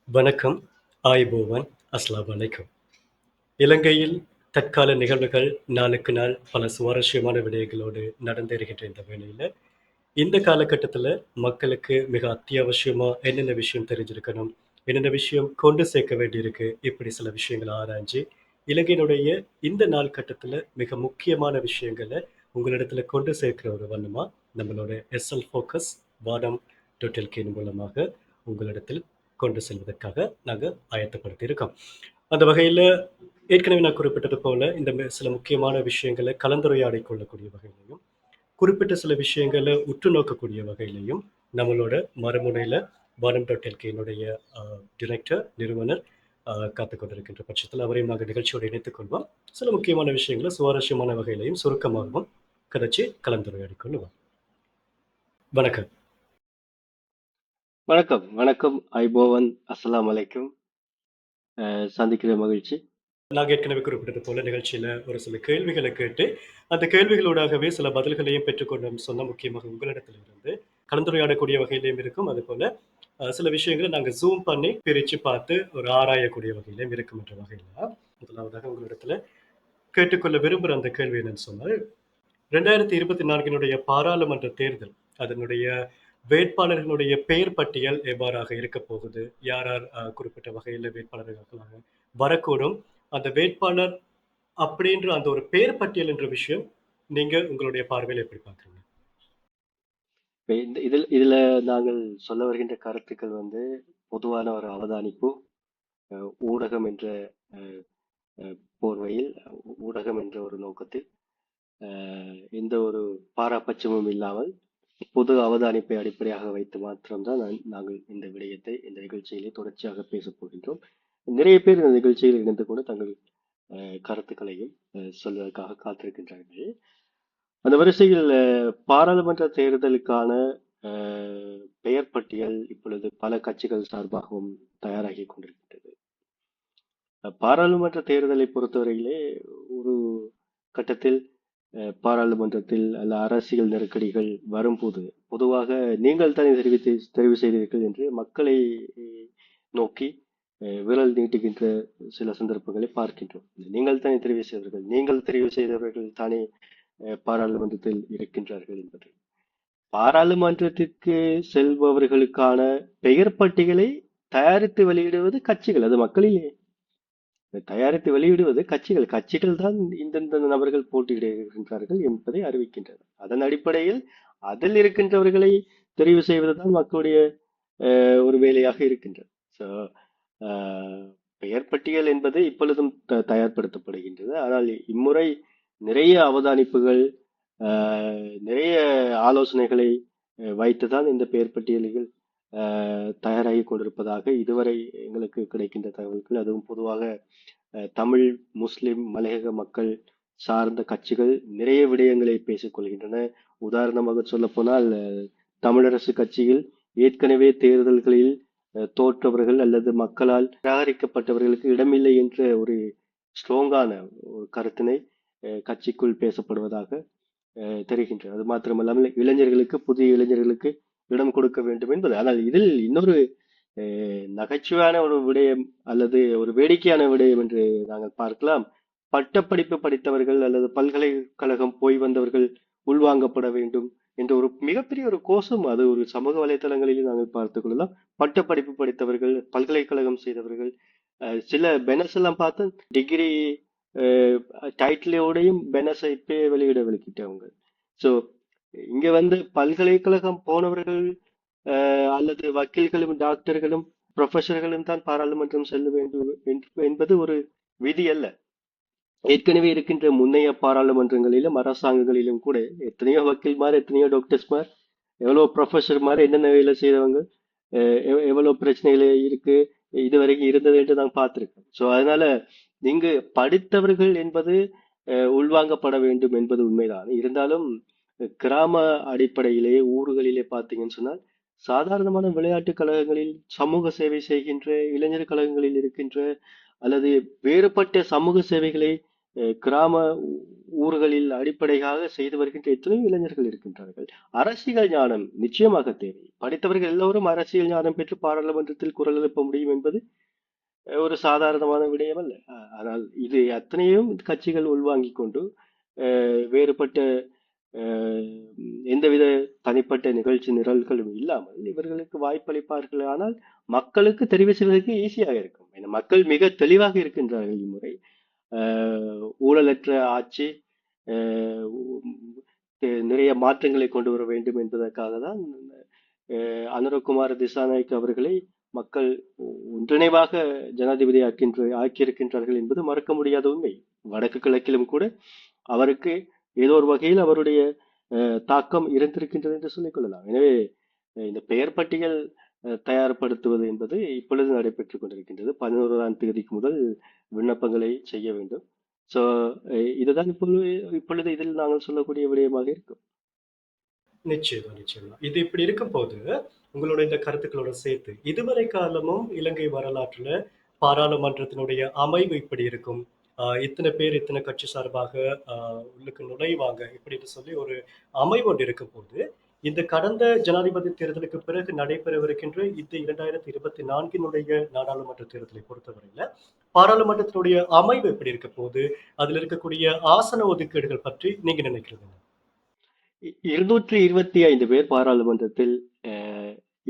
வணக்கம், ஆய்போவன், அஸ்லாம் வலைக்கும். இலங்கையில் தற்கால நிகழ்வுகள் நாளுக்கு நாள் பல சுவாரஸ்யமான விடயங்களோடு நடந்தேறுகின்ற இந்த வேளையில, இந்த காலகட்டத்தில மக்களுக்கு மிக அத்தியாவசியமா என்னென்ன விஷயம் தெரிஞ்சிருக்கணும், என்னென்ன விஷயம் கொண்டு சேர்க்க வேண்டியிருக்கு, இப்படி சில விஷயங்கள ஆராய்ஞ்சு, இலங்கையினுடைய இந்த நாள் கட்டத்தில மிக முக்கியமான விஷயங்கள உங்களிடத்தில கொண்டு சேர்க்கிற ஒரு வண்ணமா, நம்மளோட எஸ்எல் ஃபோக்கஸ் வானம் டாட் மூலமாக உங்களிடத்தில் கொண்டு செல்வதற்காக நாங்க ஆயத்தப்படுத்தி இருக்கோம். அந்த வகையில ஏற்கனவே நான் குறிப்பிட்டது போல, இந்த சில முக்கியமான விஷயங்கள கலந்துரையாடிக் கொள்ளக்கூடிய வகையிலயும், குறிப்பிட்ட சில விஷயங்கள உற்று நோக்கக்கூடிய வகையிலயும், நம்மளோட மறுமுனையில வானம் டாட் அ டிரெக்டர், நிறுவனர் காத்துக் கொண்டிருக்கின்ற பட்சத்தில அவரையும் நாங்க நிகழ்ச்சியோடு இணைத்துக் கொள்வோம். சில முக்கியமான விஷயங்கள சுவாரஸ்யமான வகையிலயும், சுருக்கமாகவும் கதைச்சு கலந்துரையாடிக் கொள்ளுவோம். வணக்கம். வணக்கம் வணக்கம் ஐபோவன். அஸ்ஸலாமு அலைக்கும். சந்திக்கிற மகிழ்ச்சி. நாங்க ஏற்கனவே குறிப்பிட்டது போல நிகழ்ச்சியில ஒரு சில கேள்விகள கேட்டு, அந்த கேள்விகளூடாகவே சில பதில்களையும் பெற்றுக்கொண்டோம்னு சொன்னா, முக்கியமாக உங்களிடத்திலிருந்து கலந்துரையாடக்கூடிய வகையிலயும் இருக்கும். அதுபோல சில விஷயங்கள நாங்க ஜூம் பண்ணி பிரிச்சு பார்த்து ஒரு ஆராயக்கூடிய வகையிலயும் இருக்கும் என்ற வகையில, முதலாவதாக உங்களிடத்தில கேட்டுக்கொள்ள விரும்புற அந்த கேள்வி என்னன்னு சொன்னால், 2024 பாராளுமன்ற தேர்தல், அதனுடைய வேட்பாளர்களுடைய பெயர் பட்டியல் எவ்வாறாக இருக்கப் போகுது? யார் யார் குறிப்பிட்ட வகையில வேட்பாளர்களாக வரக்கூடும்? அந்த வேட்பாளர் அப்படின்ற அந்த ஒரு பெயர் பட்டியல் என்ற விஷயம், நீங்க உங்களுடைய பார்வையில எப்படி பார்க்குறீங்க? இப்ப இதுல நாங்கள் சொல்ல வருகின்ற கருத்துக்கள் பொதுவான ஒரு அவதானிப்பு. ஊடகம் என்ற அஹ், போர்வையில், ஊடகம் என்ற ஒரு நோக்கத்தில், எந்த ஒரு பாராபட்சமும் இல்லாமல் பொது அவதானிப்பை அடிப்படையாக வைத்து மாத்திரம்தான் நாங்கள் இந்த விடயத்தை இந்த நிகழ்ச்சியிலே தொடர்ச்சியாக பேசப் போகின்றோம். நிறைய பேர் இந்த நிகழ்ச்சியில் இணைந்து கொண்டு தங்கள் கருத்துக்களையும் சொல்வதற்காக காத்திருக்கின்றார்கள். அந்த வரிசையில் பாராளுமன்ற தேர்தலுக்கான பெயர் பட்டியல் இப்பொழுது பல கட்சிகள் சார்பாகவும் தயாராகி கொண்டிருக்கின்றது. பாராளுமன்ற தேர்தலை பொறுத்தவரையிலே ஒரு கட்டத்தில் பாராளுமன்றத்தில் அல்ல அரசியல் நெருக்கடிகள் வரும்போது பொதுவாக நீங்கள் தானே தெரிவு செய்தீர்கள் என்று மக்களை நோக்கி விரல் நீட்டுகின்ற சில சந்தர்ப்பங்களை பார்க்கின்றோம். நீங்கள் தானே தெரிவு செய்தவர்கள், நீங்கள் தெரிவு செய்தவர்கள் தானே பாராளுமன்றத்தில் இருக்கின்றார்கள் என்பது. பாராளுமன்றத்திற்கு செல்பவர்களுக்கான பெயர் பட்டியலை தயாரித்து வெளியிடுவது கட்சிகள், அது மக்களிலே தயாரித்து வெளியிடுவது கட்சிகள். கட்சிகள் தான் இந்தந்த நபர்கள் போட்டியிடுகின்றார்கள் என்பதை அறிவிக்கின்றன. அதன் அடிப்படையில் அதில் இருக்கின்றவர்களை தெரிவு செய்வதுதான் மக்களுடைய ஒரு வேலையாக இருக்கின்றது. ஸோ பெயர் பட்டியல் என்பது இப்பொழுதும் தயார்படுத்தப்படுகின்றது. ஆனால் இம்முறை நிறைய அவதானிப்புகள், நிறைய ஆலோசனைகளை வைத்துதான் இந்த பெயர் பட்டியல்கள் தயாராகி கொண்டிருப்பதாக இதுவரை எங்களுக்கு கிடைக்கின்ற தகவல்கள். அதுவும் பொதுவாக தமிழ், முஸ்லிம், மலையக மக்கள் சார்ந்த கட்சிகள் நிறைய விடயங்களை பேசிக் கொள்கின்றன. உதாரணமாக சொல்ல போனால் தமிழரசு கட்சியில் ஏற்கனவே தேர்தல்களில் தோற்றவர்கள் அல்லது மக்களால் நிராகரிக்கப்பட்டவர்களுக்கு இடமில்லை என்ற ஒரு ஸ்ட்ராங்கான ஒரு கருத்தினை கட்சிக்குள் பேசப்படுவதாக தெரிகின்றது. அது மாத்திரமல்லாமல் இளைஞர்களுக்கு, புதிய இளைஞர்களுக்கு இடம் கொடுக்க வேண்டும் என்பது. ஆனால் இதில் இன்னொரு நகைச்சுவையான ஒரு விடயம் அல்லது ஒரு வேடிக்கையான விடயம் என்று நாங்கள் பார்க்கலாம். பட்டப்படிப்பு படித்தவர்கள் அல்லது பல்கலைக்கழகம் போய் வந்தவர்கள் உள்வாங்கப்பட வேண்டும் என்ற ஒரு மிகப்பெரிய ஒரு கோஷம் அது ஒரு சமூக வலைதளங்களில் நாங்கள் பார்த்துக் கொள்ளலாம். பட்டப்படிப்பு படித்தவர்கள், பல்கலைக்கழகம் செய்தவர்கள், சில பெனஸ் எல்லாம் பார்த்து டிகிரி டைட்டிலோடையும் பெனஸை இப்பயே வெளியிட வெளிக்கிட்டவங்க. ஸோ இங்க பல்கலைக்கழகம் போனவர்கள் அல்லது வக்கீல்களும் டாக்டர்களும் ப்ரொஃபஸர்களும் தான் பாராளுமன்றம் செல்ல வேண்டும் என்பது ஒரு விதி அல்ல. ஏற்கனவே இருக்கின்ற முன்னைய பாராளுமன்றங்களிலும் அரசாங்கங்களிலும் கூட எத்தனையோ வக்கீல்மார், எத்தனையோ டாக்டர்ஸ்மார், எவ்வளவு ப்ரொஃபஸர்மார் என்னென்ன வேலை செய்தவங்க, எவ்வளவு பிரச்சனைகள் இருக்கு இதுவரைக்கும் இருந்தது என்று நான் பார்த்திருக்கேன். ஸோ அதனால இங்கு படித்தவர்கள் என்பது உள்வாங்கப்பட வேண்டும் என்பது உண்மைதான். இருந்தாலும் கிராம அடிப்படையிலே ஊர்களிலே பார்த்தீங்கன்னு சொன்னால் சாதாரணமான விளையாட்டு கழகங்களில் சமூக சேவை செய்கின்ற இளைஞர் கழகங்களில் இருக்கின்ற அல்லது வேறுபட்ட சமூக சேவைகளை கிராம ஊர்களில் அடிப்படையாக செய்து வருகின்ற எத்தனையோ இளைஞர்கள் இருக்கின்றார்கள். அரசியல் ஞானம் நிச்சயமாக தேவை. படித்தவர்கள் எல்லோரும் அரசியல் ஞானம் பெற்று பாராளுமன்றத்தில் குரல் எழுப்ப முடியும் என்பது ஒரு சாதாரணமான விடயம் அல்ல. ஆனால் இது அத்தனையும் கட்சிகள் உள்வாங்கிக் கொண்டு வேறுபட்ட அஹ், எந்தவித தனிப்பட்ட நிகழ்ச்சி நிரல்களும் இல்லாமல் இவர்களுக்கு வாய்ப்பளிப்பார்கள். ஆனால் மக்களுக்கு தெரிவு செய்வதற்கு ஈஸியாக இருக்கும். ஏன்னா மக்கள் மிக தெளிவாக இருக்கின்றார்கள் இம்முறை. ஊழலற்ற ஆட்சி, அஹ், நிறைய மாற்றங்களை கொண்டு வர வேண்டும் என்பதற்காக தான் அனுரகுமார திசாநாயக் அவர்களை மக்கள் ஒன்றிணைவாக ஜனாதிபதி ஆக்கியிருக்கின்றார்கள் என்பது மறக்க முடியாத உண்மை. வடக்கு கிழக்கிலும் கூட அவருக்கு ஏதோ ஒரு வகையில் அவருடைய தாக்கம் இருந்திருக்கின்றது என்று சொல்லிக் கொள்ளலாம். எனவே இந்த பெயர் பட்டியல் தயார்படுத்துவது என்பது இப்பொழுது நடைபெற்றுக் கொண்டிருக்கின்றது. 11ஆம் தேதிக்கு முதல் விண்ணப்பங்களை செய்ய வேண்டும். சோ இதுதான் இப்பொழுது இதில் நாங்கள் சொல்லக்கூடிய விடயமாக இருக்கும். நிச்சயமா, நிச்சயமா. இது இப்படி இருக்கும்போது, உங்களோட இந்த கருத்துக்களோட சேர்த்து, இதுவரை காலமும் இலங்கை வரலாற்றுல பாராளுமன்றத்தினுடைய அமைவு இப்படி இருக்கும். இத்தனை பேர் இத்தனை கட்சி சார்பாக அ உள்ளுக்கு நுழைவாங்க. இப்படின்னு சொல்லி ஒரு அமைவு ஒன்று இருக்கும்போது, இந்த கடந்த ஜனாதிபதி தேர்தலுக்கு பிறகு நடைபெறவிருக்கின்ற இந்த 2024னுடைய நாடாளுமன்ற தேர்தலை பொறுத்தவரையில, பாராளுமன்றத்தினுடைய அமைவு எப்படி இருக்கப் போகுது? அதில இருக்கக்கூடிய ஆசன ஒதுக்கீடுகள் பற்றி நீங்க நினைக்கிறது என்ன? 225 பேர் பாராளுமன்றத்தில்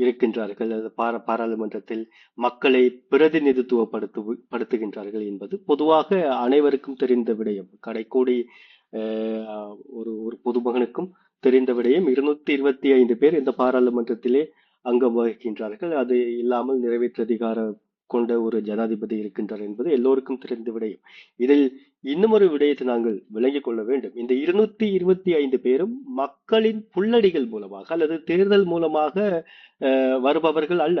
இருக்கின்றார்கள். அது பாராளுமன்றத்தில் மக்களை படுத்துகின்றார்கள் என்பது பொதுவாக அனைவருக்கும் தெரிந்த விடயம். கடைக்கோடி ஒரு ஒரு பொதுமகனுக்கும் தெரிந்த விடயம். 225 பேர் இந்த பாராளுமன்றத்திலே அங்கம் வகிக்கின்றார்கள். அது இல்லாமல் நிறைவேற்று அதிகாரம் கொண்ட ஒரு ஜனாதிபதி இருக்கின்றார் என்பது எல்லோருக்கும் தெரிந்த விடயம். இதில் இன்னும் ஒரு விடயத்தை நாங்கள் விளங்கிக் கொள்ள வேண்டும். இந்த 225 பேரும் மக்களின் புல்லடிகள் மூலமாக அல்லது தேர்தல் மூலமாக வருபவர்கள் அல்ல.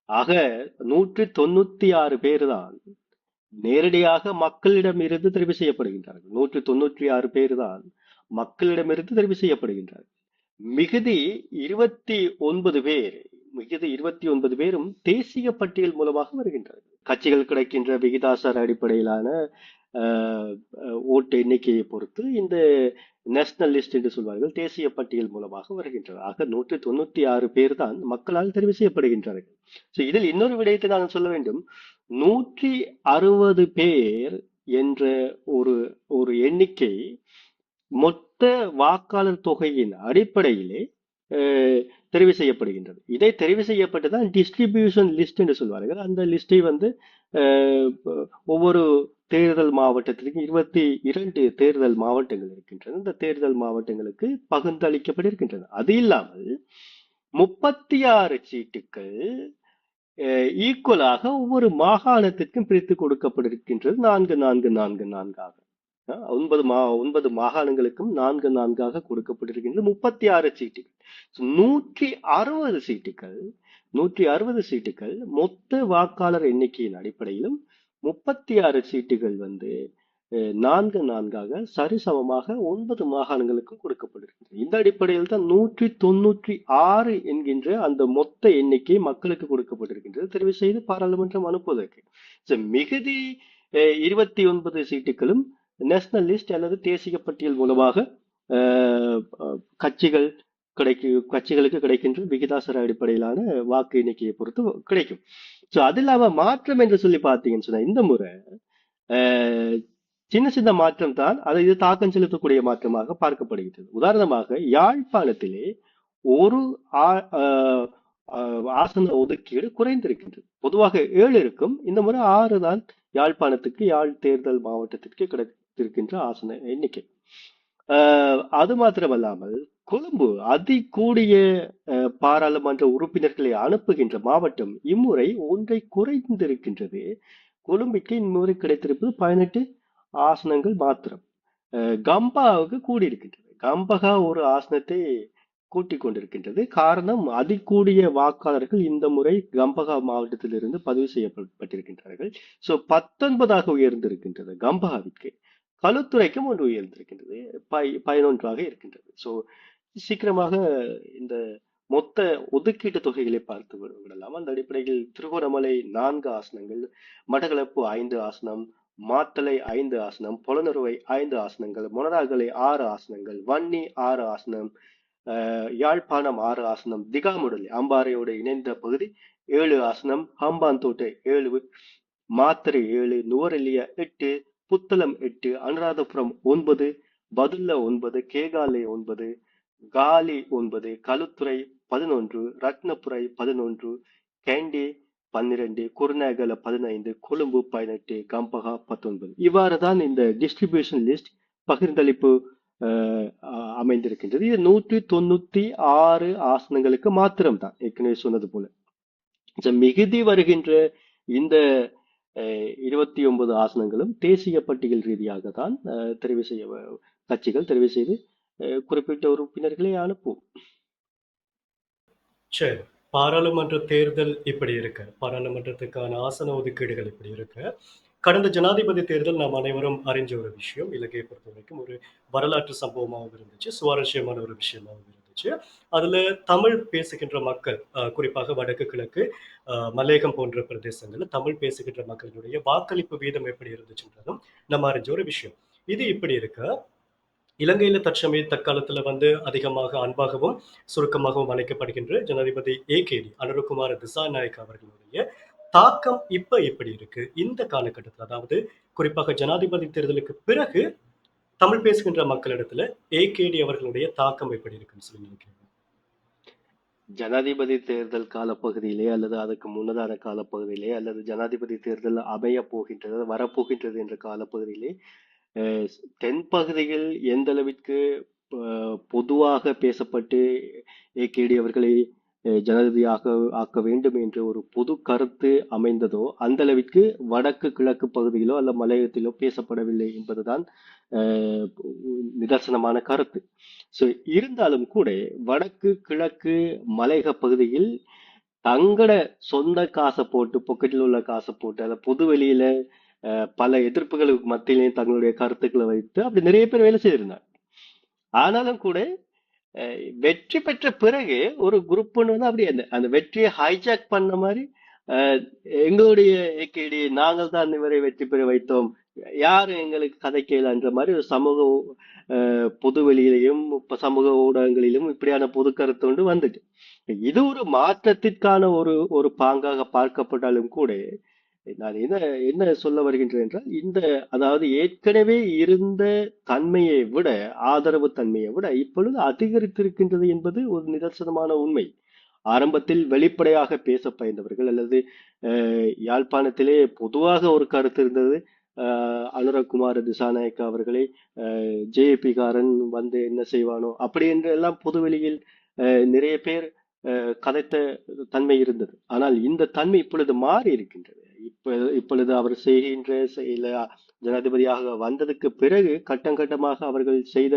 ஆக 196 பேர் தான் நேரடியாக மக்களிடமிருந்து தெரிவு செய்யப்படுகின்றார்கள். 196 பேர் தான் மக்களிடமிருந்து தெரிவு செய்யப்படுகின்றார்கள். மிகுதி 29 பேர் மிகுதி 29 பேரும் தேசிய பட்டியல் மூலமாக வருகின்றார்கள். கட்சிகள் கிடைக்கின்ற விகிதாசார அடிப்படையிலான ஓட்டு எண்ணிக்கையை பொறுத்து இந்த நேஷனல் லிஸ்ட் என்று சொல்வார்கள், தேசிய பட்டியல் மூலமாக வருகின்றனர். ஆக 196 பேர் தான் மக்களால் தெரிவு செய்யப்படுகின்றார்கள். இதில் இன்னொரு விடயத்தை நாங்கள் சொல்ல வேண்டும். 160 பேர் என்ற ஒரு ஒரு எண்ணிக்கை மொத்த வாக்காளர் தொகையின் அடிப்படையிலே தெரிவு செய்யப்படுகின்றது. இதை தெரிவு செய்யப்பட்டுதான் டிஸ்ட்ரிபியூஷன் லிஸ்ட் என்று சொல்வார்கள். அந்த லிஸ்டை ஒவ்வொரு தேர்தல் மாவட்டத்திற்கு 22 தேர்தல் மாவட்டங்கள் இருக்கின்றன. இந்த தேர்தல் மாவட்டங்களுக்கு பகிர்ந்தளிக்கப்பட்டிருக்கின்றன. அது இல்லாமல் 36 சீட்டுகள் ஈக்குவலாக ஒவ்வொரு மாகாணத்திற்கும் பிரித்து கொடுக்கப்பட்டிருக்கின்றது. 4-4-4-4 9 மாகாணங்களுக்கும் 4-4 கொடுக்கப்பட்டிருக்கின்றது. 36 சீட்டுகள், 160 சீட்டுகள் 160 சீட்டுகள் மொத்த வாக்காளர் எண்ணிக்கையின் அடிப்படையிலும் 36 சீட்டுகள் 4-4 சரிசமமாக 9 மாகாணங்களுக்கும் கொடுக்கப்பட்டிருக்கிறது. இந்த அடிப்படையில் தான் 196 என்கின்ற அந்த மொத்த எண்ணிக்கை மக்களுக்கு கொடுக்கப்பட்டிருக்கின்றது தெரிவு செய்து பாராளுமன்றம் அனுப்புவதற்கு. மிகுதி 29 சீட்டுகளும் நேஷனல் லிஸ்ட் அல்லது தேசிய பட்டியல் மூலமாக கட்சிகளுக்கு கிடைக்கின்ற விகிதாசார அடிப்படையிலான வாக்கு எண்ணிக்கையை பொறுத்து கிடைக்கும். அது இல்லாம மாற்றம் என்று சொல்லி பார்த்தீங்கன்னு சொன்னா இந்த முறை சின்ன சின்ன மாற்றம் தான் அது இது தாக்கம் செலுத்தக்கூடிய மாற்றமாக பார்க்கப்படுகிறது. உதாரணமாக யாழ்ப்பாணத்திலே ஒரு ஆசன ஒதுக்கீடு குறைந்திருக்கின்றது. பொதுவாக 7 இருக்கும், இந்த முறை 6 தான் யாழ்ப்பாணத்துக்கு, யாழ் தேர்தல் மாவட்டத்திற்கு கிடைத்திருக்கின்ற ஆசன எண்ணிக்கை. அது மாத்திரமல்லாமல் கொழும்பு அதிகூடிய பாராளுமன்ற உறுப்பினர்களை அனுப்புகின்ற மாவட்டம் இம்முறை ஒன்றை குறைந்திருக்கின்றது. கொழும்புக்கு இம்முறை கிடைத்திருப்பது 18 ஆசனங்கள் மாத்திரம். கம்பாவுக்கு கூடியிருக்கின்றது. கம்பகா ஒரு ஆசனத்தை கூட்டிக் கொண்டிருக்கின்றது. காரணம், அதிகூடிய வாக்காளர்கள் இந்த முறை கம்பகா மாவட்டத்திலிருந்து பதிவு செய்யப்பட்டிருக்கின்றார்கள். 19ஆக உயர்ந்திருக்கின்றது கம்பகாவிற்கு. களுத்துறைக்கும் ஒன்று உயர்ந்திருக்கின்றது, 11ஆக இருக்கின்றது. சீக்கிரமாக இந்த மொத்த ஒதுக்கீட்டு தொகைகளை பார்த்து விடலாம். அந்த அடிப்படையில் திருகோணமலை 4 ஆசனங்கள், மட்டக்களப்பு 5 ஆசனம், மாத்தளை 5 ஆசனம், புலனறுவை 5 ஆசனங்கள், மொனராகலை 6 ஆசனங்கள், வன்னி 6 ஆசனம், யாழ்ப்பாணம் 6 ஆசனம், திகாமுடலி அம்பாறையோடு இணைந்த பகுதி 7 ஆசனம், ஹம்பாந்தோட்டை 7, மாத்தறை 7, நுவரெலியா 8, புத்தளம் 8, அனுராதபுரம் 9, பதுல்ல 9, கேகாலை 9, காலி 9, களுத்துறை 11, ரத்னபுரை 11, கேண்டி 12, குருநேகல 15, கொழும்பு 18, கம்பகா 19. இவ்வாறு தான் இந்த டிஸ்ட்ரிபியூஷன் லிஸ்ட் பகிர்ந்தளிப்பு அமைந்திருக்கின்றது. இது 196 ஆசனங்களுக்கு மாத்திரம் தான், ஏற்கனவே சொன்னது போல. மிகுதி வருகின்ற இந்த 29 ஆசனங்களும் தேசிய பட்டியல் ரீதியாக தான் தெரிவு செய்ய கட்சிகள் தெரிவு செய்து குறிப்பிட்ட உறுப்பினர்களை அனுப்பும். சரி. பாராளுமன்ற தேர்தல் இப்படி இருக்கு. பாராளுமன்றத்துக்கான ஆசன ஒதுக்கீடுகள் இப்படி இருக்கு. கடந்த ஜனாதிபதி தேர்தல் நாம் அனைவரும் அறிஞ்ச ஒரு விஷயம். இலங்கையை பொறுத்தவரைக்கும் ஒரு வரலாற்று சம்பவமாகவும் இருந்துச்சு. சுவாரஸ்யமான ஒரு விஷயமாகவும் இருந்துச்சு. அதுல தமிழ் பேசுகின்ற மக்கள், குறிப்பாக வடக்கு, கிழக்கு, மலையகம் போன்ற பிரதேசங்கள்ல தமிழ் பேசுகின்ற மக்களுடைய வாக்களிப்பு வீதம் எப்படி இருந்துச்சுன்றதும் நம்ம அறிஞ்ச ஒரு விஷயம். இது இப்படி இருக்கு. இலங்கையில தற்காலத்துல அதிகமாக அன்பாகவும், சுருக்கமாகவும் அழைக்கப்படுகின்ற ஜனாதிபதி ஏகேடி அனுரகுமார திசாநாயக்க அவர்களுடைய தாக்கம் இப்ப எப்படி இருக்கு? இந்த காலகட்டத்துல, அதாவது குறிப்பாக ஜனாதிபதி தேர்தலுக்கு பிறகு தமிழ் பேசுகின்ற மக்களிடத்துல ஏகேடி அவர்களுடைய தாக்கம் எப்படி இருக்குன்னு சொல்லி நினைக்கிறீங்க? ஜனாதிபதி தேர்தல் காலப்பகுதியிலே அல்லது அதுக்கு முன்னதான காலப்பகுதியிலே அல்லது ஜனாதிபதி தேர்தல் அமைய போகின்றது, வரப்போகின்றது என்ற காலப்பகுதியிலே தென் பகுதியில் எந்த அளவிற்கு பொதுவாக பேசப்பட்டு ஏகேடி அவர்களை ஜனாதிபதியாக ஆக்க வேண்டும் என்ற ஒரு பொது கருத்து அமைந்ததோ அந்த அளவிற்கு வடக்கு கிழக்கு பகுதியிலோ அல்ல மலையகத்திலோ பேசப்படவில்லை என்பதுதான் நிதர்சனமான கருத்து. சோ இருந்தாலும் கூட வடக்கு கிழக்கு மலையக பகுதியில் தங்கட சொந்த காசை போட்டு, பொக்கெட்டில் உள்ள காசை போட்டு, அதை பொது வெளியில பல எதிர்ப்புகளுக்கு மத்தியிலையும் தங்களுடைய கருத்துக்களை வைத்து அப்படி நிறைய பேர் வேலை செய்திருந்தாங்க. ஆனாலும் கூட வெற்றி பெற்ற பிறகு ஒரு குரூப்னு அப்படி அந்த வெற்றியை ஹைஜாக் பண்ண மாதிரி எங்களுடைய ஏகேடி நாங்கள் தான் இவரை வெற்றி பெற வைத்தோம், யாரும் எங்களுக்கு கதைக்கலன்ற மாதிரி ஒரு சமூக பொது வெளியிலையும் சமூக ஊடகங்களிலும் இப்படியான பொது கருத்து ஒன்று வந்துட்டு, இது ஒரு மாற்றத்திற்கான ஒரு பாங்காக பார்க்கப்பட்டாலும் கூட நான் என்ன சொல்ல வருகின்றேன் என்றால், அதாவது ஏற்கனவே இருந்த தன்மையை விட, ஆதரவு தன்மையை விட இப்பொழுது அதிகரித்திருக்கின்றது என்பது ஒரு நிதர்சனமான உண்மை. ஆரம்பத்தில் வெளிப்படையாக பேச பயந்தவர்கள் அல்லது யாழ்ப்பாணத்திலே பொதுவாக ஒரு கருத்து இருந்தது, அனுரகுமார திசாநாயக்க அவர்களை ஜேபி காரன் என்ன செய்வானோ அப்படி என்று எல்லாம் பொதுவெளியில் நிறைய பேர் கதைத்த தன்மை இருந்தது. ஆனால் இந்த தன்மை இப்பொழுது மாறி இருக்கின்றது. இப்பொழுது அவர் செய்கின்ற ஜனாதிபதியாக வந்ததுக்கு பிறகு கட்டம் கட்டமாக அவர்கள் செய்த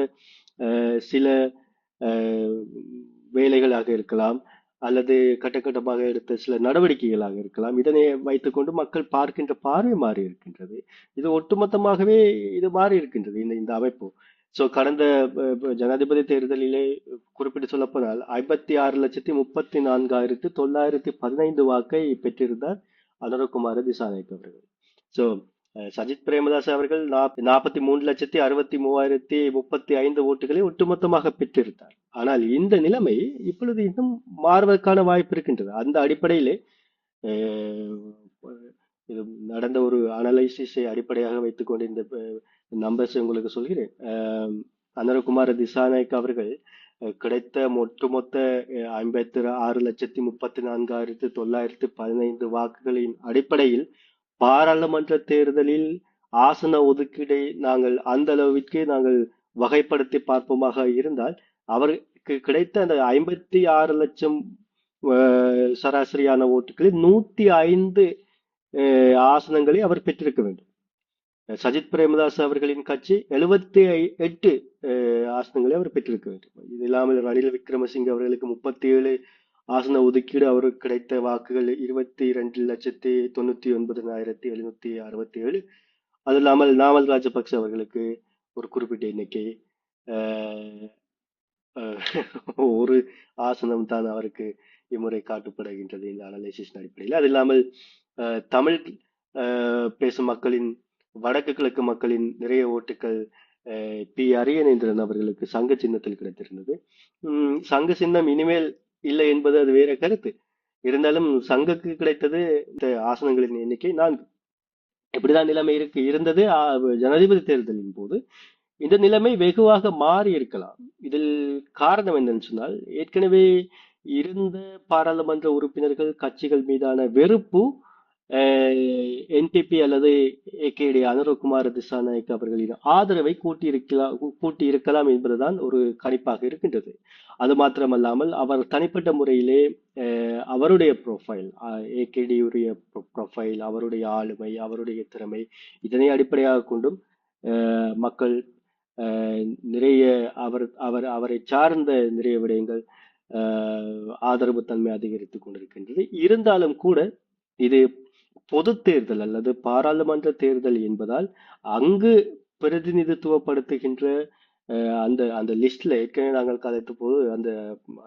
சில வேலைகளாக இருக்கலாம் அல்லது கட்டமாக எடுத்த சில நடவடிக்கைகளாக இருக்கலாம். இதனை வைத்துக்கொண்டு மக்கள் பார்க்கின்ற பார்வை மாறி இருக்கின்றது. இது ஒட்டுமொத்தமாகவே இது மாறி இருக்கின்றது இந்த அமைப்பு. சோ கடந்த ஜனாதிபதி தேர்தலிலே குறிப்பிட்டு சொல்ல போனால் 56,34,915 வாக்கை பெற்றிருந்தார் அனுரகுமார திசாநாயக்க அவர்கள். சோ சஜித் பிரேமதாஸ் அவர்கள் 43,63,035 ஓட்டுகளை ஒட்டுமொத்தமாக பெற்றிருந்தார். ஆனால் இந்த நிலைமை இப்பொழுது இன்னும் மாறுவதற்கான வாய்ப்பு இருக்கின்றது. அந்த அடிப்படையிலே இது நடந்த ஒரு அனலைசிஸை அடிப்படையாக வைத்துக்கொண்டு இந்த நம்பர்ஸ் உங்களுக்கு சொல்கிறேன். அனுரகுமார திசாநாயக்க அவர்கள் கிடைத்த ஒட்டுமொத்த 56,34,915 வாக்குகளின் அடிப்படையில் பாராளுமன்ற தேர்தலில் ஆசன ஒதுக்கீடை நாங்கள் அந்த அளவிற்கு நாங்கள் வகைப்படுத்தி பார்ப்போமாக இருந்தால், அவருக்கு கிடைத்த அந்த 56 லட்சம் சராசரியான ஓட்டுகளில் 105 ஆசனங்களை அவர் பெற்றிருக்க வேண்டும். சஜித் பிரேமதாஸ் அவர்களின் கட்சி 78 ஆசனங்களை அவர் பெற்றிருக்க வேண்டும். இது இல்லாமல் ரணில் விக்ரமசிங்க அவர்களுக்கு 37 ஆசன ஒதுக்கீடு, அவருக்கு கிடைத்த வாக்குகள் 22,99,767. அது இல்லாமல் நாமல் ராஜபக்ச அவர்களுக்கு ஒரு குறிப்பிட்ட எண்ணிக்கை, ஒரு ஆசனம் தான் அவருக்கு இம்முறை காட்டப்படுகின்றது இந்த அனலைசிஸ் அடிப்படையில். அது இல்லாமல் தமிழ் பேசும் மக்களின் வடக்கு கிழக்கு மக்களின் நிறைய ஓட்டுகள் பி அரியநேந்திரன் அவர்களுக்கு சங்க சின்னத்தில் கிடைத்திருந்தது. சங்க சின்னம் இனிமேல் இல்லை என்பது அது வேற கருத்து. இருந்தாலும் சங்கக்கு கிடைத்தது இந்த ஆசனங்களின் எண்ணிக்கை 4. இப்படிதான் நிலைமை இருந்தது ஜனாதிபதி தேர்தலின் போது. இந்த நிலைமை வெகுவாக மாறி இருக்கலாம். இதில் காரணம் என்னன்னு சொன்னால், ஏற்கனவே இருந்த பாராளுமன்ற உறுப்பினர்கள் கட்சிகள் மீதான வெறுப்பு என்பிபி அல்லது ஏகேடி அனுரகுமார திசாநாயக் அவர்களின் ஆதரவை கூட்டி இருக்கலாம் என்பதுதான் ஒரு கணிப்பாக இருக்கின்றது. அது மாத்திரமல்லாமல் அவர் தனிப்பட்ட முறையிலே அவருடைய ப்ரொஃபைல், ஏகேடியுடைய ப்ரொஃபைல், அவருடைய ஆளுமை, அவருடைய திறமை, இதனை அடிப்படையாக கொண்டும் மக்கள் நிறைய அவரை சார்ந்த நிறைய விடயங்கள் ஆதரவு தன்மை அதிகரித்துக் கொண்டிருக்கின்றது. இருந்தாலும் கூட இது பொது தேர்தல் அல்லது பாராளுமன்ற தேர்தல் என்பதால் அங்கு பிரதிநிதித்துவப்படுத்துகின்ற அந்த அந்த லிஸ்ட்ல ஏற்கனவே நாங்கள் கதைத்த போது அந்த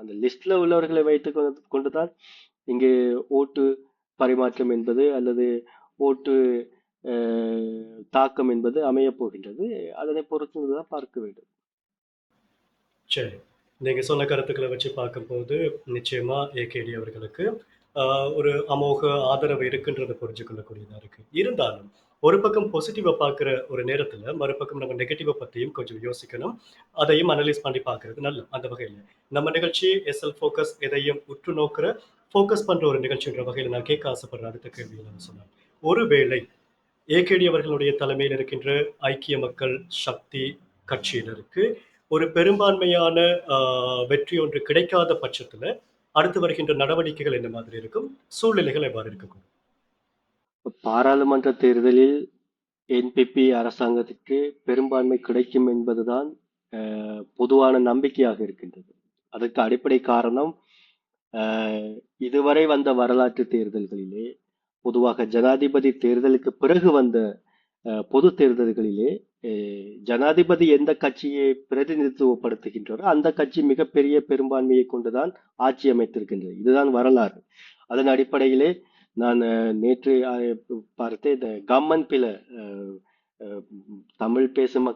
அந்த லிஸ்ட்ல உள்ளவர்களை வைத்துக் கொண்டுதான் இங்கு ஓட்டு பரிமாற்றம் என்பது அல்லது ஓட்டு தாக்கம் என்பது அமைய போகின்றது. அதனை பொறுத்துதான் பார்க்க வேண்டும். சரி. நீங்க சொன்ன கருத்துக்களை வச்சு பார்க்கும்போது, நிச்சயமா ஏகேடி அவர்களுக்கு ஒரு அமோக ஆதரவு இருக்குன்றத புரிஞ்சுக்கொள்ளக்கூடியதா இருக்கு. இருந்தாலும், ஒரு பக்கம் பாசிட்டிவா பார்க்குற ஒரு நேரத்துல, மறுபக்கம் நம்ம நெகட்டிவ பத்தியும் கொஞ்சம் யோசிக்கணும். அதையும் அனலைஸ் பண்ணி பார்க்கிறது நல்லது. அந்த வகையில, நம்ம நிகழ்ச்சி எஸ்எல் ஃபோக்கஸ் எதையும் உற்று நோக்குற, ஃபோக்கஸ் பண்ற ஒரு நிகழ்ச்சின்ற வகையில நான் கேட்க ஆசைப்படுற அடுத்த கேள்வி என்னன்னு சொன்னா, ஒருவேளை ஏகேடி அவர்களுடைய தலைமையில் இருக்கின்ற ஐக்கிய மக்கள் சக்தி கட்சியினருக்கு ஒரு பெரும்பான்மையான வெற்றி ஒன்று கிடைக்காத பட்சத்துல அடுத்து வருகின்ற நடவடிக்கைகள் என்ன மாதிரி இருக்கும், சூழ்நிலைகள் எவ்வாறு இருக்கும்? பாராளுமன்ற தேர்தலில் என்பிபி அரசாங்கத்திற்கு பெரும்பான்மை கிடைக்கும் என்பதுதான் பொதுவான நம்பிக்கையாக இருக்கின்றது. அதற்கு அடிப்படை காரணம், இதுவரை வந்த வரலாற்று தேர்தல்களிலே, பொதுவாக ஜனாதிபதி தேர்தலுக்கு பிறகு வந்த பொது தேர்தல்களிலே ஜனாதிபதி எந்த கட்சியை பிரதிநிதித்துவப்படுத்துகின்றாரோ அந்த கட்சி மிகப்பெரிய பெரும்பான்மையை கொண்டுதான் ஆட்சி அமைத்திருக்கின்றது. இதுதான் வரலாறு. அதன் அடிப்படையிலே நான் நேற்று பார்த்தேன், இந்த கம்மன் பில தமிழ் பேசும்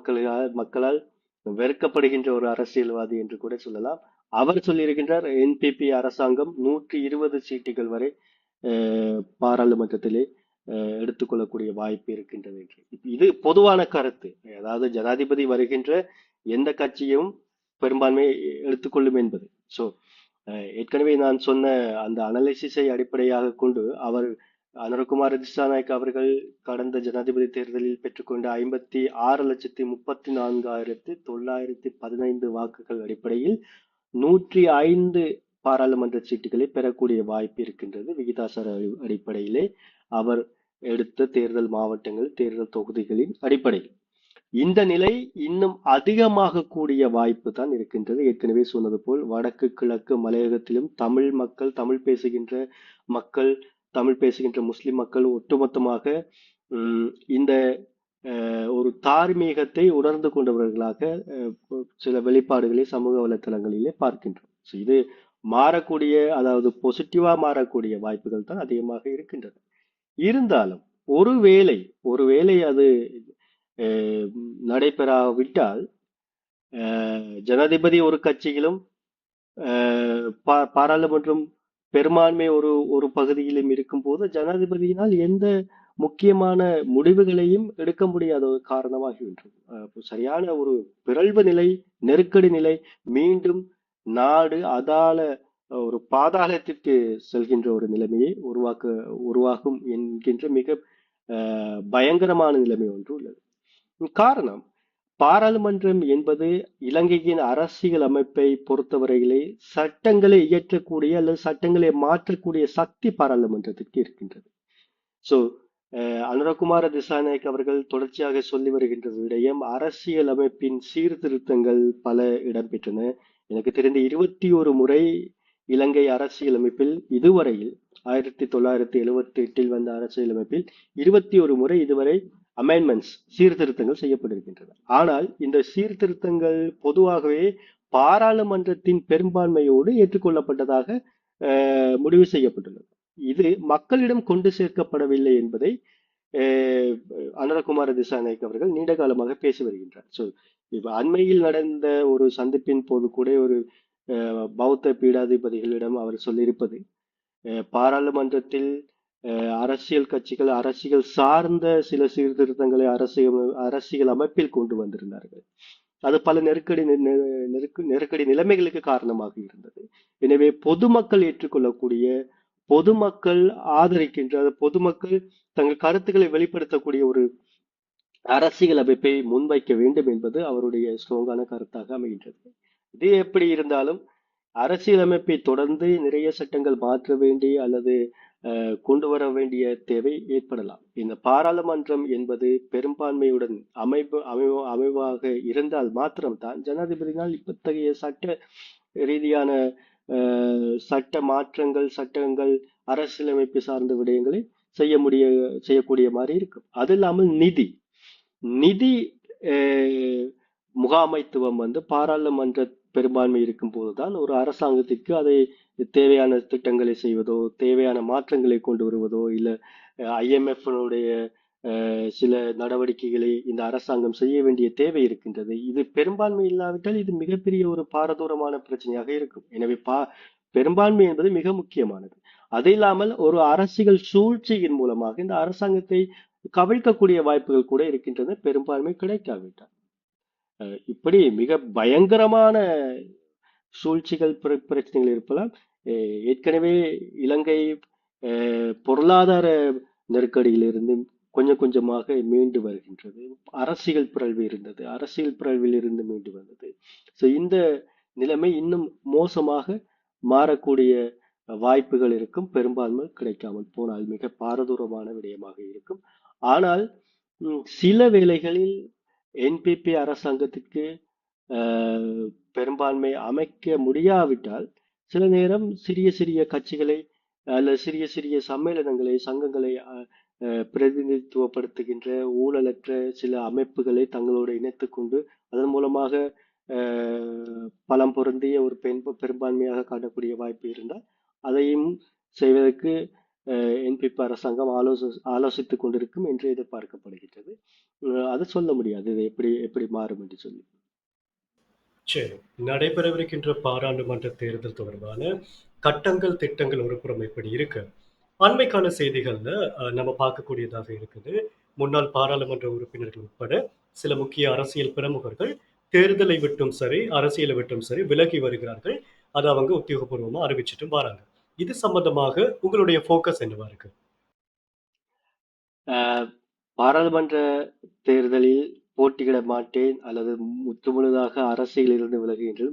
மக்களால் வெறுக்கப்படுகின்ற ஒரு அரசியல்வாதி என்று கூட சொல்லலாம். அவர் சொல்லியிருக்கின்றார், என்பிபி அரசாங்கம் 120 சீட்டுகள் வரை பாராளுமன்றத்திலே எடுத்துக்கொள்ளக்கூடிய வாய்ப்பு இருக்கின்றது என்று. இது பொதுவான கருத்து. அதாவது ஜனாதிபதி வருகின்ற எந்த கட்சியும் பெரும்பான்மை எடுத்துக்கொள்ளும் என்பது. சோ ஏற்கனவே நான் சொன்ன அந்த அனாலிசிஸை அடிப்படையாக கொண்டு அவர் அனுரகுமார திசாநாயக் அவர்கள் கடந்த ஜனாதிபதி தேர்தலில் பெற்றுக்கொண்ட 56,34,915 வாக்குகள் அடிப்படையில் 105 பாராளுமன்ற சீட்டுகளை பெறக்கூடிய வாய்ப்பு இருக்கின்றது. விகிதாசார அடிப்படையிலே அவர் எடுத்த தேர்தல் மாவட்டங்கள், தேர்தல் தொகுதிகளின் அடிப்படையில் இந்த நிலை இன்னும் அதிகமாக கூடிய வாய்ப்பு தான் இருக்கின்றது. ஏற்கனவே சொன்னது போல் வடக்கு கிழக்கு மலையகத்திலும் தமிழ் மக்கள், தமிழ் பேசுகின்ற மக்கள், தமிழ் பேசுகின்ற முஸ்லிம் மக்கள் ஒட்டுமொத்தமாக இந்த ஒரு தார்மீகத்தை உணர்ந்து கொண்டவர்களாக சில வெளிப்பாடுகளை சமூக வலைத்தளங்களிலே பார்க்கின்றோம். இது மாறக்கூடிய, அதாவது பாசிட்டிவா மாறக்கூடிய வாய்ப்புகள் தான் அதிகமாக இருக்கின்றன. இருந்தாலும் ஒருவேளை அது நடைபெறாவிட்டால், ஜனாதிபதி ஒரு கட்சியிலும் பாராளுமன்றம் பெரும்பான்மை ஒரு பகுதியிலும் இருக்கும் போது ஜனாதிபதியினால் எந்த முக்கியமான முடிவுகளையும் எடுக்க முடியாத ஒரு காரணமாகிவிட்டது. சரியான ஒரு பிறழ்வு நிலை, நெருக்கடி நிலை, மீண்டும் நாடு அதால ஒரு பாதாளத்திற்கு செல்கின்ற ஒரு நிலைமையை உருவாகும் என்கின்ற மிக பயங்கரமான நிலைமை ஒன்று உள்ளது. காரணம், பாராளுமன்றம் என்பது இலங்கையின் அரசியல் அமைப்பை பொறுத்தவரையிலே சட்டங்களை இயற்றக்கூடிய அல்லது சட்டங்களை மாற்றக்கூடிய சக்தி பாராளுமன்றத்திற்கு இருக்கின்றது. சோ அனுரகுமார திசாநாயக் அவர்கள் தொடர்ச்சியாக சொல்லி வருகின்ற விடயம், அரசியல் அமைப்பின் சீர்திருத்தங்கள் பல இடம்பெற்றன. எனக்கு தெரிந்த 21 முறை இலங்கை அரசியல் அமைப்பில் இதுவரையில் 1978 வந்த அரசியல் அமைப்பில் 21 முறை இதுவரை அமெண்ட்மெண்ட்ஸ், சீர்திருத்தங்கள் செய்யப்பட்டிருக்கின்றன. ஆனால் இந்த சீர்திருத்தங்கள் பொதுவாகவே பாராளுமன்றத்தின் பெரும்பான்மையோடு ஏற்றுக்கொள்ளப்பட்டதாக முடிவு செய்யப்பட்டுள்ளது. இது மக்களிடம் கொண்டு சேர்க்கப்படவில்லை என்பதை அஹ், அனுரகுமார திசாநாயக் அவர்கள் நீண்ட காலமாக பேசி வருகின்றார். ஸோ இப்ப அண்மையில் நடந்த ஒரு சந்திப்பின் போது கூட ஒரு பௌத்த பீடாதிபதிகளிடம் அவர் சொல்லியிருப்பது, பாராளுமன்றத்தில் அரசியல் கட்சிகள் அரசியல் சார்ந்த சில சீர்திருத்தங்களை அரசியல் அமைப்பில் கொண்டு வந்திருந்தார்கள். அது பல நெருக்கடி நிலைமைகளுக்கு காரணமாக இருந்தது. எனவே பொதுமக்கள் ஏற்றுக்கொள்ளக்கூடிய, பொதுமக்கள் ஆதரிக்கின்ற, பொதுமக்கள் தங்கள் கருத்துக்களை வெளிப்படுத்தக்கூடிய ஒரு அரசியல் அமைப்பை முன்வைக்க வேண்டும் என்பது அவருடைய ஸ்ட்ராங்கான கருத்தாக அமைகின்றது. இது எப்படி இருந்தாலும் அரசியலமைப்பை தொடர்ந்து நிறைய சட்டங்கள் மாற்ற வேண்டிய அல்லது கொண்டு வர வேண்டிய தேவை ஏற்படலாம். இந்த பாராளுமன்றம் என்பது பெரும்பான்மையுடன் அமைவாக இருந்தால் மாத்திரம்தான் ஜனாதிபதியினால் இத்தகைய சட்ட ரீதியான சட்ட மாற்றங்கள், சட்டங்கள், அரசியலமைப்பு சார்ந்த விடயங்களை செய்யக்கூடிய மாதிரி இருக்கும். அது இல்லாமல் நிதி முகாமைத்துவம் பாராளுமன்ற பெரும்பான்மை இருக்கும் போதுதான் ஒரு அரசாங்கத்திற்கு அதை தேவையான திட்டங்களை செய்வதோ, தேவையான மாற்றங்களை கொண்டு வருவதோ, இல்ல IMF சில நடவடிக்கைகளை இந்த அரசாங்கம் செய்ய வேண்டிய தேவை இருக்கின்றது. இது பெரும்பான்மை இல்லாவிட்டால் இது மிகப்பெரிய ஒரு பாரதூரமான பிரச்சனையாக இருக்கும். எனவே பெரும்பான்மை என்பது மிக முக்கியமானது. அது இல்லாமல் ஒரு அரசியல் சூழ்ச்சியின் மூலமாக இந்த அரசாங்கத்தை கவிழ்க்கக்கூடிய வாய்ப்புகள் கூட இருக்கின்றன, பெரும்பான்மை கிடைக்காவிட்டால். இப்படி மிக பயங்கரமான சூழ்ச்சிகள், பிரச்சனைகள் இருக்கலாம். ஏற்கனவே இலங்கை பொருளாதார நெருக்கடியிலிருந்து கொஞ்சம் கொஞ்சமாக மீண்டு வருகின்றது. அரசியல் பிறழ்வு இருந்தது, அரசியல் பிறழ்வில் இருந்து மீண்டு வந்தது. ஸோ இந்த நிலைமை இன்னும் மோசமாக மாறக்கூடிய வாய்ப்புகள் இருக்கும், பெரும்பான்மை கிடைக்காமல் போனால் மிக பாரதூரமான விடயமாக இருக்கும். ஆனால் சில வேளைகளில் NPP அரசாங்கத்திற்கு பெரும்பான்மை அமைக்க முடியாவிட்டால் சில நேரம் சிறிய சிறிய கட்சிகளை அல்ல சிறிய சிறிய சம்மேளனங்களை, சங்கங்களை பிரதிநிதித்துவப்படுத்துகின்ற ஊழலற்ற சில அமைப்புகளை தங்களோடு இணைத்துக் கொண்டு அதன் மூலமாக பலம் பொருந்திய ஒரு பெரும்பான்மையாக காட்டக்கூடிய வாய்ப்பு இருந்தால் அதையும் செய்வதற்கு NPP அரசாங்கம் ஆலோசித்துக் கொண்டிருக்கும் என்று எதிர்பார்க்கப்படுகின்றது. அது சொல்ல முடியாது இது எப்படி மாறும் என்று சொல்லி. சரி, நடைபெறவிருக்கின்ற பாராளுமன்ற தேர்தல் தொடர்பான கட்டங்கள், திட்டங்கள் ஒரு புறம் இப்படி இருக்கு. அண்மை கால செய்திகள்ல நம்ம பார்க்கக்கூடியதாக இருக்குது. முன்னாள் பாராளுமன்ற உறுப்பினர்கள் உட்பட சில முக்கிய அரசியல் பிரமுகர்கள் தேர்தலை விட்டும் சரி, அரசியலை விட்டும் சரி விலகி வருகிறார்கள். அதை அவங்க உத்தியோகபூர்வமா அறிவிச்சிட்டும் வராங்க. இது சம்பந்தமாக உங்களுடைய போக்கஸ் என்னவா இருக்கு? பாராளுமன்ற தேர்தலில் போட்டியிட மாட்டேன் அல்லது முற்றுமுழுதாக அரசியலிருந்து விலகுகின்றது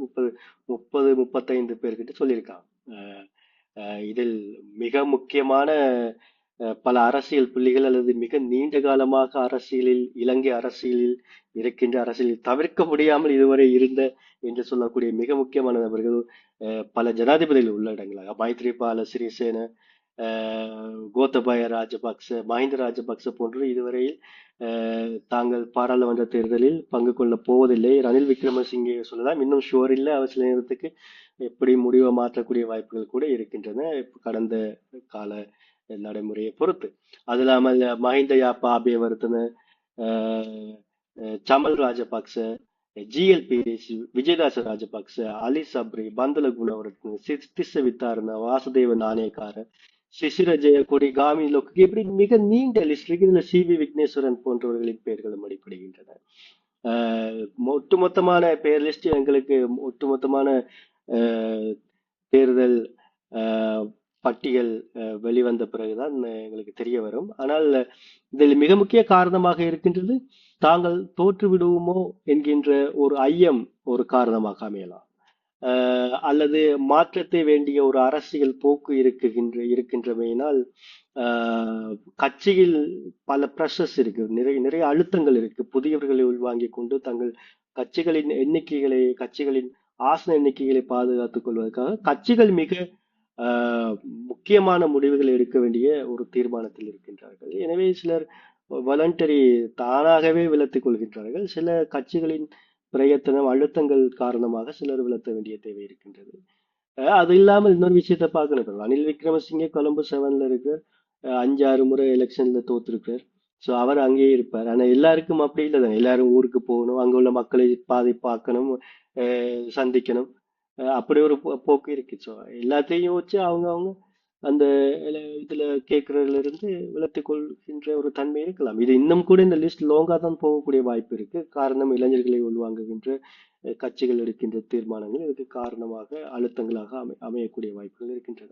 35 பேர்கிட்ட சொல்லியிருக்காங்க. இதில் மிக முக்கியமான பல அரசியல் புள்ளிகள் அல்லது மிக நீண்ட காலமாக இலங்கை அரசியலில் இருக்கின்ற, அரசியலில் தவிர்க்க முடியாமல் இதுவரை இருந்த என்று சொல்லக்கூடிய மிக முக்கியமான நபர்கள் பல ஜனாதிபதிகள் உள்ளடங்கலாக மைத்ரிபால சிறிசேன, கோத்தபாய ராஜபக்ச, மஹிந்த ராஜபக்ச போன்று இதுவரையில் தாங்கள் பாராளுமன்ற தேர்தலில் பங்கு கொள்ள போவதில்லை. ரணில் விக்ரமசிங்கே சொல்லலாம், இன்னும் ஷுவர் இல்லை, அவர் சில நேரத்துக்கு எப்படி முடிவை மாற்றக்கூடிய வாய்ப்புகள் கூட இருக்கின்றன கடந்த கால நடைமுறையை பொறுத்து. அது இல்லாமல் மஹிந்த யாப்பா அபேவர்த்தன, சமல் ராஜபக்ச, GLPS, விஜயதாச ராஜபக்ச, அலி சப்ரி, பந்துல குணவர்த்தன, திஸ்ஸ வித்தாரண, வாசுதேவ நாணயக்கார, சிசிர ஜெயக்குடி, காமி லோக்கு, இப்படி மிக நீண்ட லிஸ்ட் இருக்கு. இதுல CV விக்னேஸ்வரன் போன்றவர்களின் பெயர்களும் அடிப்படுகின்றன. ஒட்டுமொத்தமான பெயர் லிஸ்ட் எங்களுக்கு ஒட்டுமொத்தமான தேர்தல் பட்டியல் வெளிவந்த பிறகுதான் எங்களுக்கு தெரிய வரும். ஆனால் இதில் மிக முக்கிய காரணமாக இருக்கின்றது, தாங்கள் தோற்று விடுவோமோ என்கின்ற ஒரு ஐயம் ஒரு காரணமாக அமையலாம். அல்லது மாற்றத்தை வேண்டிய ஒரு அரசியல் போக்கு இருக்கின்றமையினால் கட்சியில் பல பிரஷர்ஸ் இருக்கு, நிறைய அழுத்தங்கள் இருக்கு. புதியவர்களை உள்வாங்கிக் கொண்டு தங்கள் கட்சிகளின் ஆசன எண்ணிக்கைகளை பாதுகாத்துக் கொள்வதற்காக கட்சிகள் மிக முக்கியமான முடிவுகளை எடுக்க வேண்டிய ஒரு தீர்மானத்தில் இருக்கின்றார்கள். எனவே சிலர் வாலண்டரி தானாகவே விலத்திக் கொள்கின்றார்கள். சில கட்சிகளின் பிரயத்தனம், அழுத்தங்கள் காரணமாக சிலர் விலத்த வேண்டிய தேவை இருக்கின்றது. அது இல்லாமல் இன்னொரு விஷயத்த பார்க்கணும். ரணில் விக்ரமசிங்கே கொலம்பு 7ல இருக்கு, 5-6 முறை எலெக்ஷன்ல தோத்திருக்கார். ஸோ அவர் அங்கேயே இருப்பார். ஆனா எல்லாருக்கும் அப்படி இல்லை தானே. எல்லாரும் ஊருக்கு போகணும், அங்க உள்ள மக்களை பாதி பார்க்கணும், சந்திக்கணும். அப்படி ஒரு போக்கு இருக்கு. ஸோ எல்லாத்தையும் வச்சு அவங்க அவங்க அந்த இதுல கேட்கறதுல இருந்து விலத்திக் கொள்கின்ற ஒரு தன்மை இருக்கலாம். இது இன்னும் கூட இந்த லிஸ்ட் லாங்கா தான் போகக்கூடிய வாய்ப்பு இருக்கு. காரணம் இளைஞர்களை உள்வாங்குகின்ற கட்சிகள் எடுக்கின்ற தீர்மானங்கள் இதுக்கு காரணமாக அழுத்தங்களாக அமையக்கூடிய வாய்ப்புகள் இருக்கின்றன.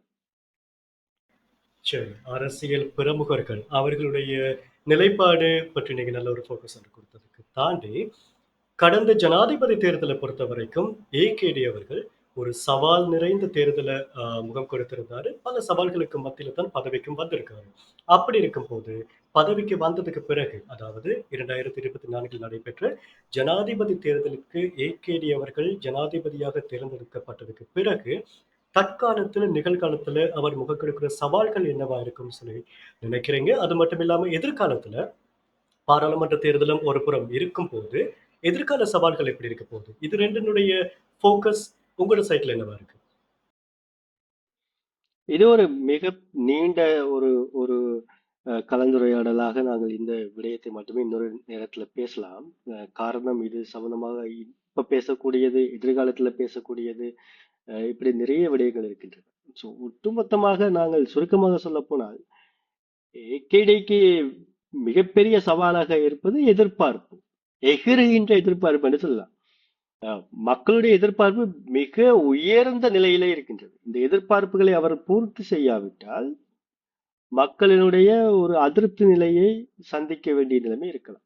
சரி. அரசியல் பிரமுகர்கள் அவர்களுடைய நிலைப்பாடு பற்றி நீங்க நல்ல ஒரு ஃபோக்கஸ் கொடுத்ததுக்கு தாண்டி, கடந்த ஜனாதிபதி தேர்தலை பொறுத்தவரைக்கும் ஏகேடி அவர்கள் ஒரு சவால் நிறைந்த தேர்தல முகம் கொடுத்திருந்தாரு. பல சவால்களுக்கு மத்தியில தான் பதவிக்கும் வந்திருக்காரு. அப்படி இருக்கும்போது, பதவிக்கு வந்ததுக்கு பிறகு, அதாவது 2024 நடைபெற்ற ஜனாதிபதி தேர்தலுக்கு ஏகேடி அவர்கள் ஜனாதிபதியாக தேர்ந்தெடுக்கப்பட்டதுக்கு பிறகு, தற்காலத்துல, நிகழ்காலத்துல அவர் முகம் கொடுக்கிற சவால்கள் என்னவா இருக்கும்னு சொல்லி நினைக்கிறீங்க? அது மட்டும் இல்லாம எதிர்காலத்துல பாராளுமன்ற தேர்தலும் ஒரு புறம் இருக்கும்போது, எதிர்கால சவால்கள் எப்படி இருக்க போகுது? இது 2னுடைய ஃபோக்கஸ் உங்களோட சைட்ல என்னவா இருக்கு? இது ஒரு மிக நீண்ட ஒரு ஒரு கலந்துரையாடலாக நாங்கள் இந்த விடயத்தை மட்டுமே இன்னொரு நேரத்துல பேசலாம். காரணம் இது சம்பந்தமாக இப்ப பேசக்கூடியது, எதிர்காலத்துல பேசக்கூடியது, இப்படி நிறைய விடயங்கள் இருக்கின்றன. ஸோ ஒட்டுமொத்தமாக நாங்கள் சுருக்கமாக சொல்ல போனால் ஏகேடிக்கு மிகப்பெரிய சவாலாக இருப்பது எதிர்பார்ப்பு, எகிறுகின்ற எதிர்பார்ப்பு என்று சொல்லலாம். மக்களுடைய எதிர்பார்ப்பு மிக உயர்ந்த நிலையிலே இருக்கின்றது. இந்த எதிர்பார்ப்புகளை அவர் பூர்த்தி செய்யாவிட்டால் மக்களினுடைய ஒரு அதிருப்தி நிலையை சந்திக்க வேண்டிய நிலைமை இருக்கலாம்.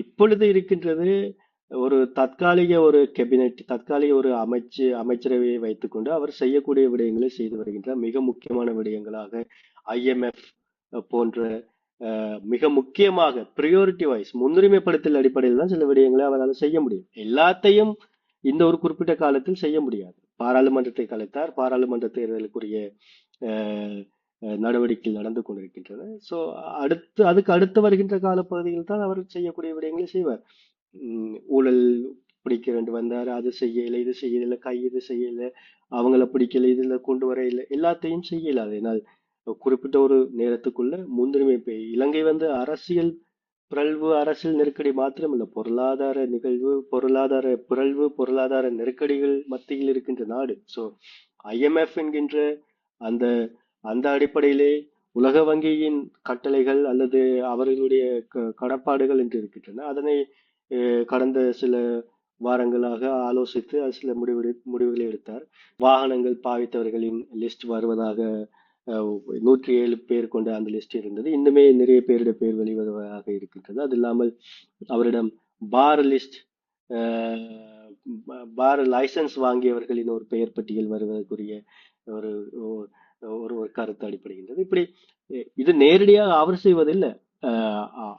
இப்பொழுது இருக்கின்றது ஒரு தற்காலிக ஒரு கேபினெட், தற்காலிக ஒரு அமைச்சரவையை வைத்துக்கொண்டு அவர் செய்யக்கூடிய விடயங்களை செய்து வருகின்றார். மிக முக்கியமான விடயங்களாக IMF போன்ற மிக முக்கியமாக பிரியோரிட்டி வைஸ் முன்னுரிமைப்படுத்தல் அடிப்படையில் தான் சில விடயங்களை அவரால் செய்ய முடியும். எல்லாத்தையும் இந்த ஒரு குறிப்பிட்ட காலத்தில் செய்ய முடியாது. பாராளுமன்றத்தை கலைத்தார், பாராளுமன்ற தேர்தலுக்குரிய நடவடிக்கைகள் நடந்து கொண்டிருக்கின்றன. ஸோ அதுக்கு அடுத்து வருகின்ற காலப்பகுதியில் தான் அவர் செய்யக்கூடிய விடயங்களை செய்வார். ஊழல் பிடிக்க வேண்டி வந்தார், அது செய்யல, இது செய்யல, இது செய்யல, அவங்கள பிடிக்கல, இதுல கொண்டு வர இல்லை, எல்லாத்தையும் செய்யல. அதனால் குறிப்பிட்ட ஒரு நேரத்துக்குள்ள முன்னுரிமை இலங்கை அரசியல் பிறழ்வு, அரசியல் நெருக்கடி மாத்திரமல்ல, பொருளாதார நிகழ்வு, பொருளாதார பிறழ்வு, பொருளாதார நெருக்கடிகள் மத்தியில் இருக்கின்ற நாடு. ஸோ IMF என்கின்ற அந்த அந்த அடிப்படையிலே உலக வங்கியின் கட்டளைகள் அல்லது அவர்களுடைய கடப்பாடுகள் என்று இருக்கின்றன. அதனை கடந்த சில வாரங்களாக ஆலோசித்து சில முடிவுகளை எடுத்தார். வாகனங்கள் பாவித்தவர்களின் லிஸ்ட் வருவதாக 107 பேர் கொண்ட அந்த லிஸ்ட் இருந்தது. இன்னுமே நிறைய பேருடைய பேர் வெளிவருவதாக இருக்கின்றது. அது இல்லாமல் அவரிடம் பார் லிஸ்ட், பார் லைசன்ஸ் வாங்கியவர்களின் ஒரு பெயர் பட்டியல் வருவதற்குரிய ஒரு ஒரு கருத்து அடிப்படுகின்றது. இப்படி இது நேரடியாக அவர் செய்வதில்லை,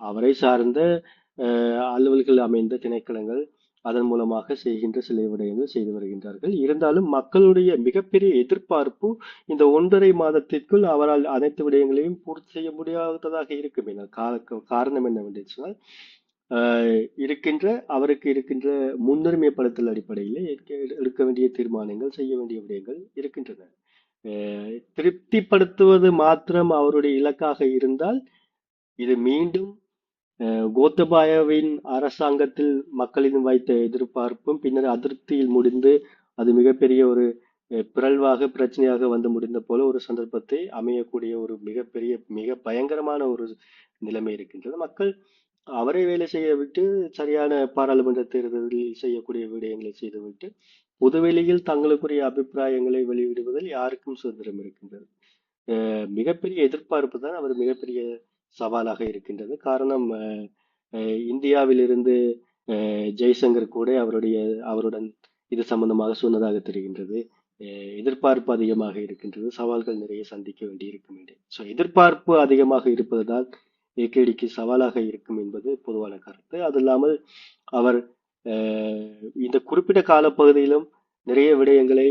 அவரை சார்ந்த அலுவல்கள் அமைந்த திணைக்களங்கள் அதன் மூலமாக செய்கின்ற சில விடயங்கள் செய்து வருகின்றார்கள். இருந்தாலும் மக்களுடைய மிகப்பெரிய எதிர்பார்ப்பு இந்த 1.5 மாதத்திற்குள் அவரால் அனைத்து விடயங்களையும் பூர்த்தி செய்ய முடியாததாக இருக்கும். காரணம் என்னவென்று சொன்னால் அவருக்கு இருக்கின்ற முன்னுரிமைப்படுத்தல் அடிப்படையில் எடுக்க வேண்டிய தீர்மானங்கள், செய்ய வேண்டிய விடயங்கள் இருக்கின்றன. திருப்திப்படுத்துவது மாத்திரம் அவருடைய இலக்காக இருந்தால் இது மீண்டும் கோத்தபாயவின் அரசாங்கத்தில் மக்களின் வைத்த எதிர்பார்ப்பும் பின்னர் அதிருப்தியில் முடிந்து அது மிகப்பெரிய ஒரு பிறழ்வாக, பிரச்சனையாக வந்து முடிந்த போல ஒரு சந்தர்ப்பத்தை அமையக்கூடிய ஒரு மிகப்பெரிய, மிக பயங்கரமான ஒரு நிலைமை இருக்கின்றது. மக்கள் அவரை வேலை செய்ய விட்டு சரியான பாராளுமன்ற தேர்தலில் செய்யக்கூடிய விடயங்களை செய்துவிட்டு பொதுவெளியில் தங்களுக்குரிய அபிப்பிராயங்களை வெளியிடுவதில் யாருக்கும் சுதந்திரம் இருக்கின்றது. மிகப்பெரிய எதிர்பார்ப்பு தான் அவர் மிகப்பெரிய சவாலாக இருக்கின்றது. காரணம், இந்தியாவிலிருந்து ஜெய்சங்கர் கூட அவருடன் இது சம்பந்தமாக சொன்னதாக தெரிகின்றது. எதிர்பார்ப்பு அதிகமாக இருக்கின்றது, சவால்கள் நிறைய சந்திக்க வேண்டி இருக்கும் என்று. ஸோ எதிர்பார்ப்பு அதிகமாக இருப்பதுதான் ஏகேடிக்கு சவாலாக இருக்கும் என்பது பொதுவான கருத்து. அது இல்லாமல் அவர் இந்த குறிப்பிட்ட காலப்பகுதியிலும் நிறைய விடயங்களை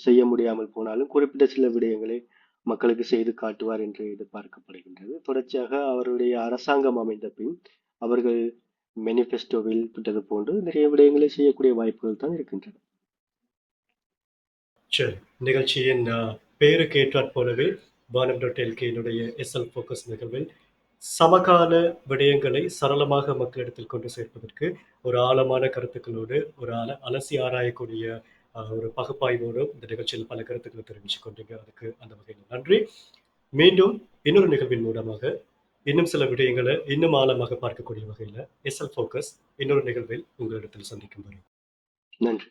செய்ய முடியாமல் போனாலும் குறிப்பிட்ட சில விடயங்களை மக்களுக்கு செய்து காட்டுவார் என்று எதிர்பார்க்கப்படுகின்றது. தொடர்ச்சியாக அவருடைய அரசாங்கம் அமைந்த பின் அவர்கள் மேனிபெஸ்டோவில் விட்டது போன்று நிறைய விடயங்களை செய்யக்கூடிய வாய்ப்புகள் தான் இருக்கின்றன. சரி, நிகழ்ச்சியின் பேருக்கு ஏற்றாற் போலவே வானம்.lk SL ஃபோக்கஸ் நிகழ்வில் சமகால விடயங்களை சரளமாக மக்களிடத்தில் கொண்டு சேர்ப்பதற்கு ஒரு ஆழமான கருத்துக்களோடு, ஒரு அலசி ஆராயக்கூடிய ஒரு பகுப்பாய்வோடும் இந்த நிகழ்ச்சியில் பல கருத்துக்களை தெரிவிச்சுக் கொண்டீங்க. அதுக்கு அந்த வகையில் நன்றி. மீண்டும் இன்னொரு நிகழ்வின் மூலமாக இன்னும் சில விடயங்களை இன்னும் ஆழமாக பார்க்கக்கூடிய வகையில எஸ்எல் ஃபோக்கஸ் இன்னொரு நிகழ்வில் உங்களிடத்தில் சந்திக்கும் வரை நன்றி.